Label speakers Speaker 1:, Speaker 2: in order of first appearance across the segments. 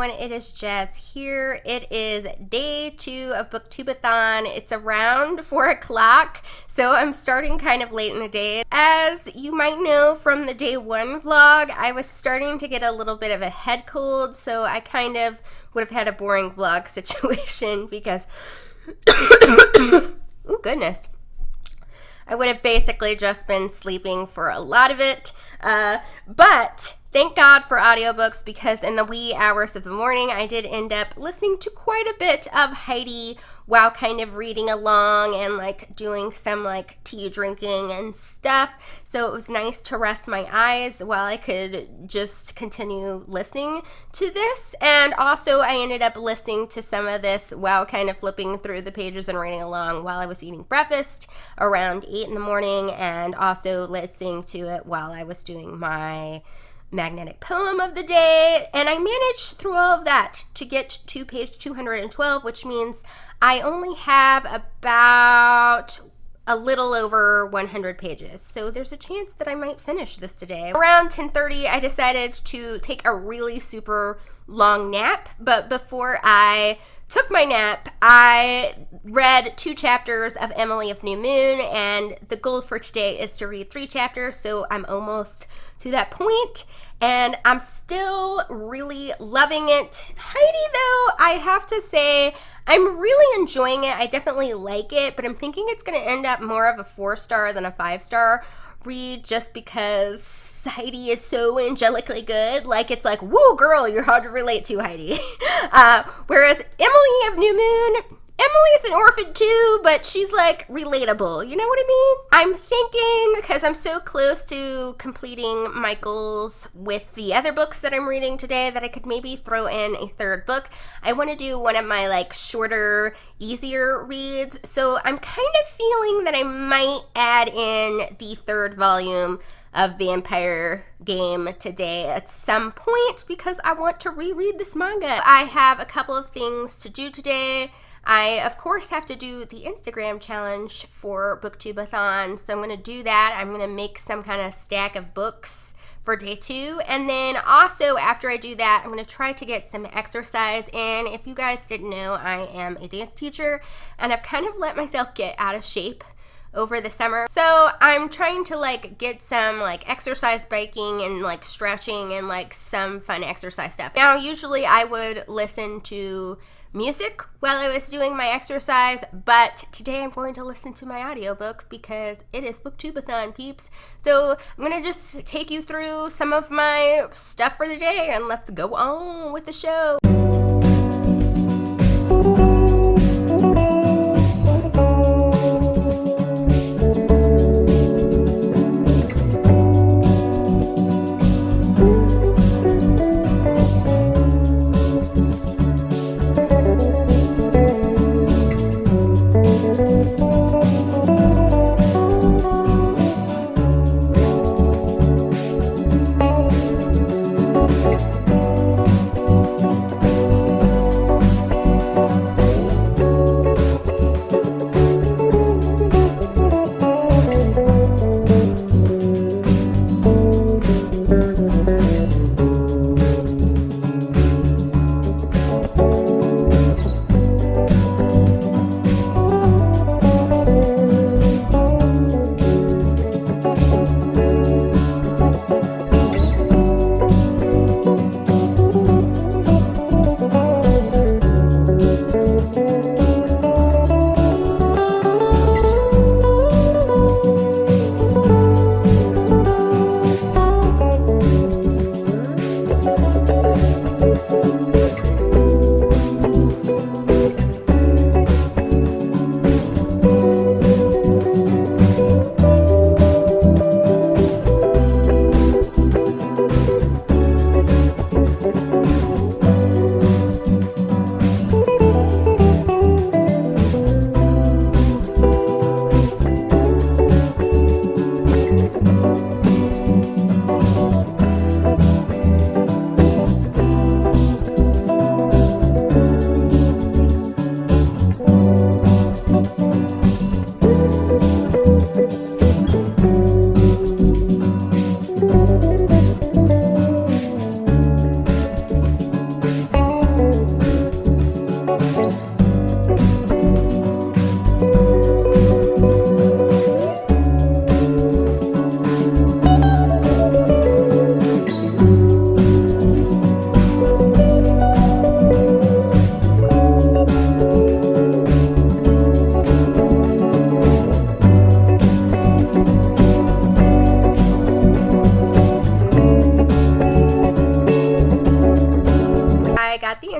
Speaker 1: everyone, it is Jazz here. It is day 2 of Booktubeathon. It's around 4 o'clock, so I'm starting kind of late in the day. As you might know from the day 1 vlog, I was starting to get a little bit of a head cold, so I kind of would have had a boring vlog situation because, oh goodness, I would have basically just been sleeping for a lot of it, but thank God for audiobooks, because in the wee hours of the morning I did end up listening to quite a bit of Heidi while kind of reading along and like doing some like tea drinking and stuff. So it was nice to rest my eyes while I could just continue listening to this. And also I ended up listening to some of this while kind of flipping through the pages and reading along while I was eating breakfast around 8 in the morning, and also listening to it while I was doing my magnetic poem of the day. And I managed through all of that to get to page 212, which means I only have about a little over 100 pages. So there's a chance that I might finish this today. Around 10:30, I decided to take a really super long nap, but before I took my nap, I read 2 chapters of Emily of New Moon, and the goal for today is to read 3 chapters, so I'm almost to that point, and I'm still really loving it. Heidi, though, I have to say, I'm really enjoying it. I definitely like it, but I'm thinking it's going to end up more of a 4-star than a 5-star read, just because Heidi is so angelically good. Like, it's like, woo, girl, you're hard to relate to, Heidi. Whereas Emily of New Moon, Emily's an orphan too, but she's like relatable. You know what I mean? I'm thinking, because I'm so close to completing my goals with the other books that I'm reading today, that I could maybe throw in a 3rd book. I want to do one of my like shorter, easier reads. So I'm kind of feeling that I might add in the 3rd volume of Vampire Game today at some point, because I want to reread this manga. I have a couple of things to do today. I, of course, have to do the Instagram challenge for Booktubeathon, so I'm going to do that. I'm going to make some kind of stack of books for day 2, and then also after I do that, I'm going to try to get some exercise in. If you guys didn't know, I am a dance teacher, and I've kind of let myself get out of shape over the summer. So I'm trying to like get some like exercise biking and like stretching and like some fun exercise stuff. Now, usually I would listen to music while I was doing my exercise, but today I'm going to listen to my audiobook because it is Booktubeathon, peeps. So I'm gonna just take you through some of my stuff for the day, and let's go on with the show.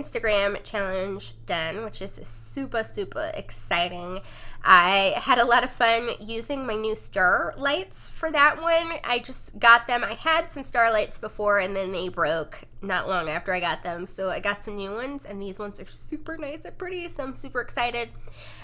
Speaker 1: Instagram challenge done, which is super, super exciting. I had a lot of fun using my new star lights for that one. I just got them. I had some star lights before and then they broke not long after I got them. So I got some new ones and these ones are super nice and pretty. So I'm super excited.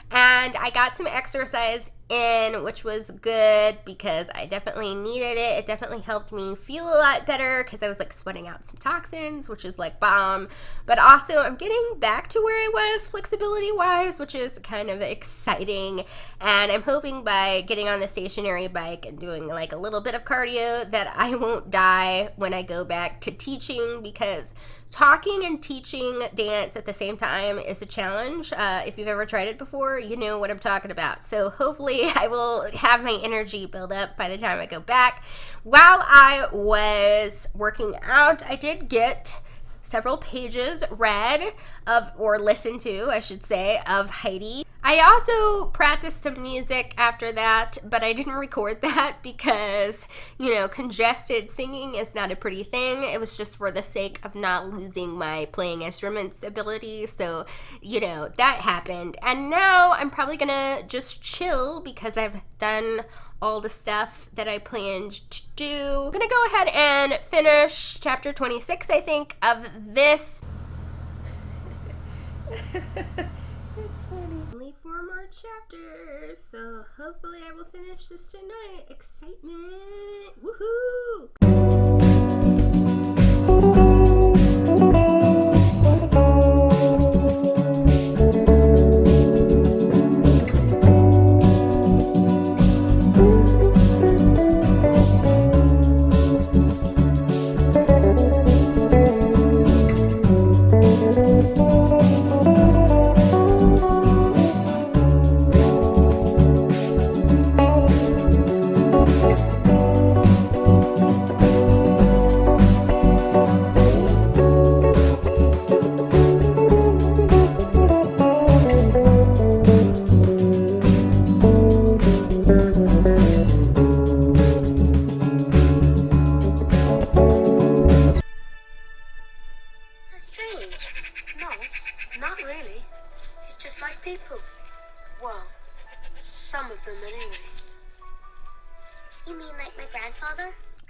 Speaker 1: And I got some exercise in, which was good because I definitely needed it. It definitely helped me feel a lot better because I was like sweating out some toxins, which is like bomb. But also I'm getting back to where I was flexibility wise, which is kind of exciting. And I'm hoping by getting on the stationary bike and doing like a little bit of cardio that I won't die when I go back to teaching, because talking and teaching dance at the same time is a challenge. If you've ever tried it before, you know what I'm talking about. So hopefully I will have my energy build up by the time I go back. While I was working out, I did get several pages read of, or listened to, I should say, of Heidi. I also practiced some music after that, but I didn't record that because, you know, congested singing is not a pretty thing. It was just for the sake of not losing my playing instruments ability. So, you know, that happened. And now I'm probably gonna just chill because I've done all the stuff that I planned to do. I'm gonna go ahead and finish chapter 26, I think, of this. It's funny. Only 4 more chapters, so hopefully I will finish this tonight. Excitement! Woohoo!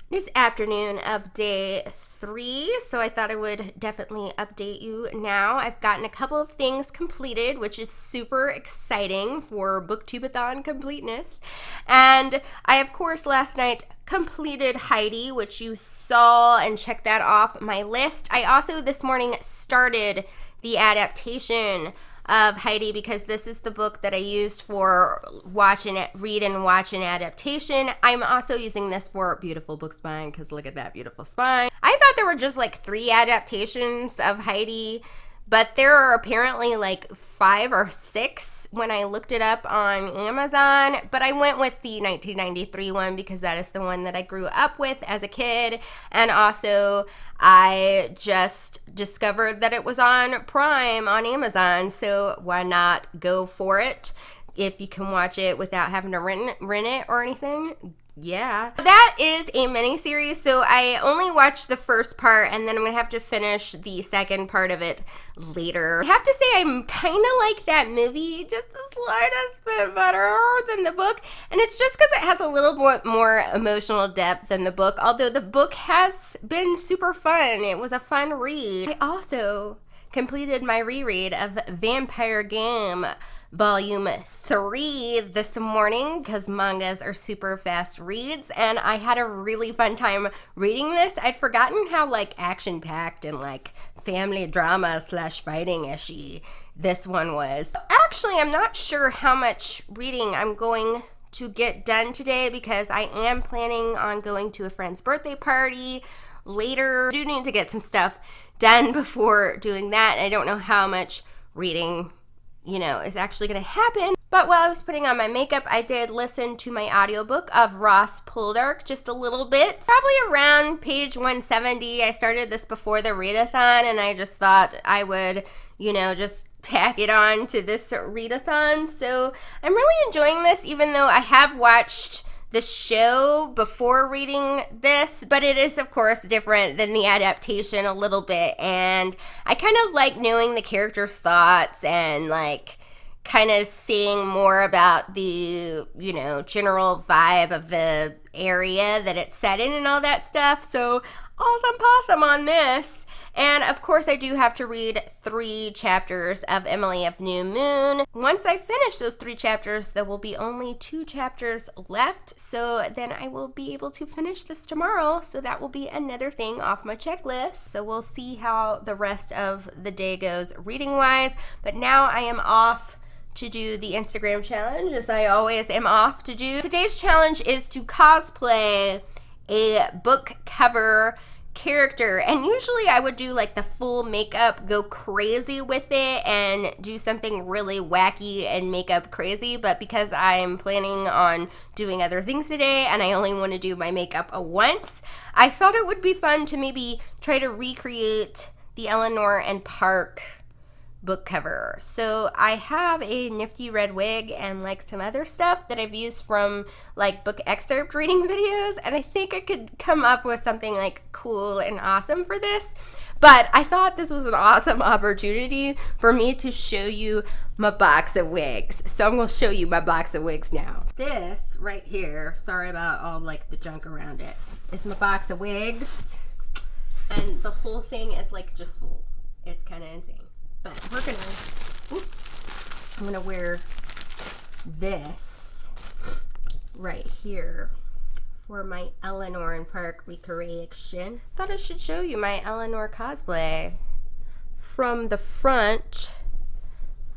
Speaker 1: This afternoon of day 3, so I thought I would definitely update you now. I've gotten a couple of things completed, which is super exciting for Booktubeathon completeness. And I, of course, last night completed Heidi, which you saw, and checked that off my list. I also this morning started the adaptation of Heidi because this is the book that I used for read and watch an adaptation. I'm also using this for Beautiful Book Spine because look at that beautiful spine. I thought there were just like 3 adaptations of Heidi, but there are apparently like 5 or 6 when I looked it up on Amazon. But I went with the 1993 one because that is the one that I grew up with as a kid. And also I just discovered that it was on Prime on Amazon. So why not go for it if you can watch it without having to rent it or anything? Yeah. That is a mini-series, so I only watched the first part and then I'm going to have to finish the second part of it later. I have to say I'm kind of like that movie just the slightest bit better than the book, and it's just because it has a little bit more emotional depth than the book, although the book has been super fun. It was a fun read. I also completed my reread of Vampire Game Volume 3 this morning because mangas are super fast reads, and I had a really fun time reading this. I'd forgotten how like action-packed and like family drama / fighting-ishy this one was. Actually, I'm not sure how much reading I'm going to get done today because I am planning on going to a friend's birthday party later. I do need to get some stuff done before doing that. I don't know how much reading, you know, is actually going to happen. But while I was putting on my makeup, I did listen to my audiobook of Ross Poldark just a little bit. Probably around page 170. I started this before the readathon, and I just thought I would, you know, just tack it on to this readathon. So I'm really enjoying this, even though I have watched the show before reading this, but it is of course different than the adaptation a little bit, and I kind of like knowing the characters' thoughts and like kind of seeing more about the, you know, general vibe of the area that it's set in and all that stuff. So awesome possum on this. And of course I do have to read 3 chapters of Emily of New Moon. Once I finish those 3 chapters, there will be only 2 chapters left. So then I will be able to finish this tomorrow. So that will be another thing off my checklist. So we'll see how the rest of the day goes reading wise. But now I am off to do the Instagram challenge, as I always am off to do. Today's challenge is to cosplay a book cover character, and usually I would do like the full makeup, go crazy with it and do something really wacky and makeup crazy, but because I'm planning on doing other things today and I only want to do my makeup once, I thought it would be fun to maybe try to recreate the Eleanor and Park book cover. So I have a nifty red wig and like some other stuff that I've used from like book excerpt reading videos, and I think I could come up with something like cool and awesome for this. But I thought this was an awesome opportunity for me to show you my box of wigs. So I'm going to show you my box of wigs now. This right here, sorry about all like the junk around it, is my box of wigs. And the whole thing is like just full. It's kind of insane. But we're gonna, I'm gonna wear this right here for my Eleanor and Park recreation. Thought I should show you my Eleanor cosplay from the front,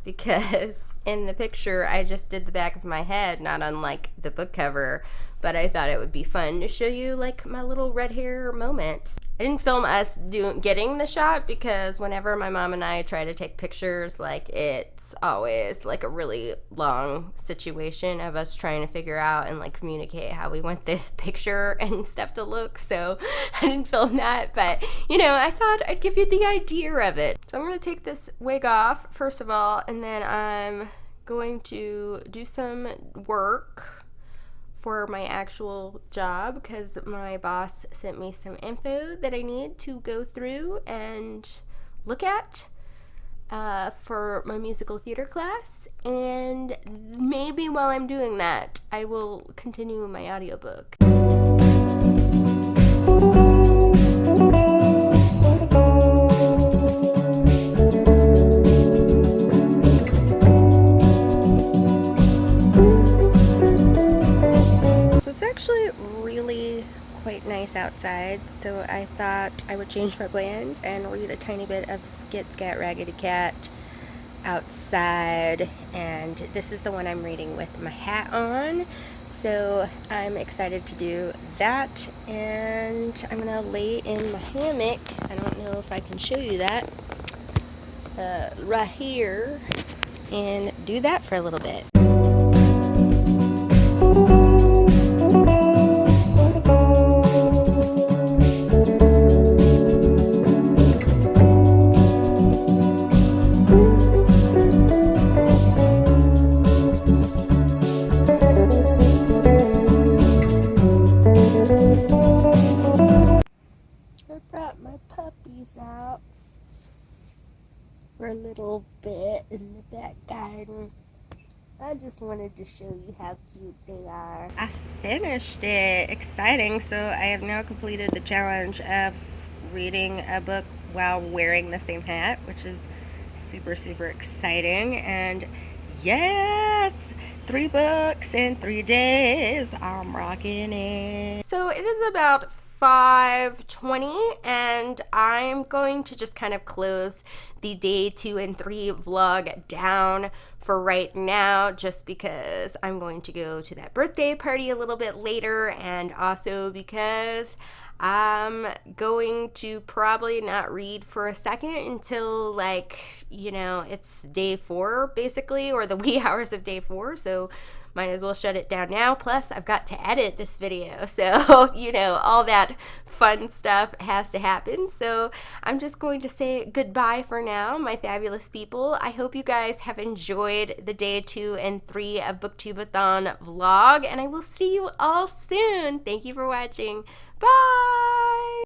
Speaker 1: because in the picture I just did the back of my head, not unlike the book cover, but I thought it would be fun to show you like my little red hair moments. I didn't film us getting the shot because whenever my mom and I try to take pictures, like it's always like a really long situation of us trying to figure out and like communicate how we want the picture and stuff to look. So I didn't film that, but you know, I thought I'd give you the idea of it. So I'm going to take this wig off first of all, and then I'm going to do some work for my actual job because my boss sent me some info that I need to go through and look at for my musical theater class, and maybe while I'm doing that I will continue my audiobook. It's actually really quite nice outside, so I thought I would change my plans and read a tiny bit of Skit Skat Raggedy Cat outside, and this is the one I'm reading with my hat on, so I'm excited to do that. And I'm gonna lay in my hammock. I don't know if I can show you that right here, and do that for a little bit. Out for a little bit in the back garden. I just wanted to show you how cute they are. I finished it. Exciting. So I have now completed the challenge of reading a book while wearing the same hat, which is super, super exciting. And yes, 3 books in 3 days. I'm rocking it. So it is about 5:20, and I'm going to just kind of close the day 2 and 3 vlog down for right now, just because I'm going to go to that birthday party a little bit later, and also because I'm going to probably not read for a second until, like, you know, it's day 4 basically, or the wee hours of day 4, so might as well shut it down now. Plus I've got to edit this video, so you know, all that fun stuff has to happen. So I'm just going to say goodbye for now, my fabulous people. I hope you guys have enjoyed the day 2 and 3 of Booktubeathon vlog, and I will see you all soon. Thank you for watching. Bye!